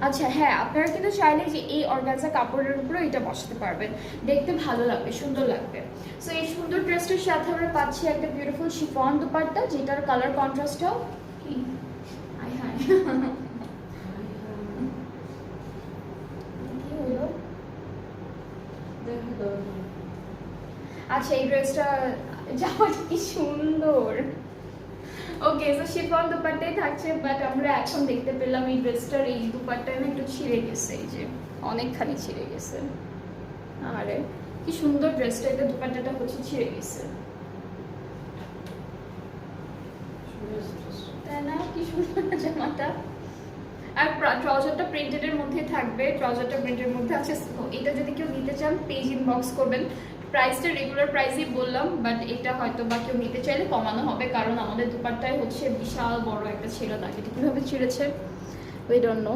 আচ্ছা হ্যাঁ, আপনারা কিন্তু চাইলে যে এই অর্গানজা কাপড়ের উপরে এটা বসাতে পারবেন, দেখতে ভালো লাগবে, সুন্দর লাগবে। সো এই সুন্দর ড্রেসটার সাথে আমরা পাচ্ছি একটা বিউটিফুল শিফন দুপাট্টা, যেটার কালার কন্ট্রাস্টটাও কি হাই হাই কি হলো। আচ্ছা এই ড্রেসটা জামাটা কি সুন্দর। ওকে, সো শিফন দুপাট্টাই থাকছে, বাট আমরা এখন দেখতে পেলাম এই ড্রেসটার এই দুপাট্টা না একটু ছিঁড়ে গেছে, এই যে অনেকখানি ছিঁড়ে গেছে। আরে কি সুন্দর ড্রেসটা, এটা দুপাট্টাটা হচ্ছে ছিঁড়ে গেছে, তাই না? কি সুন্দর জামাটা। আর ট্রাউজারটা প্রিন্টেডের মধ্যে থাকবে, ট্রাউজারটা প্রিন্টের মধ্যে আছে। এটা যদি কেউ নিতে চান পেজ ইনবক্স করবেন। প্রাইসটা রেগুলার প্রাইসই বললাম, বাট এটা হয়তো বা কেউ নিতে চাইলে কমানো হবে, কারণ আমাদের দুপাট্টায় হচ্ছে বিশাল বড় একটা ছেঁড়া দাগ। এটা কীভাবে ছিঁড়েছে উই ডোন্ট নো।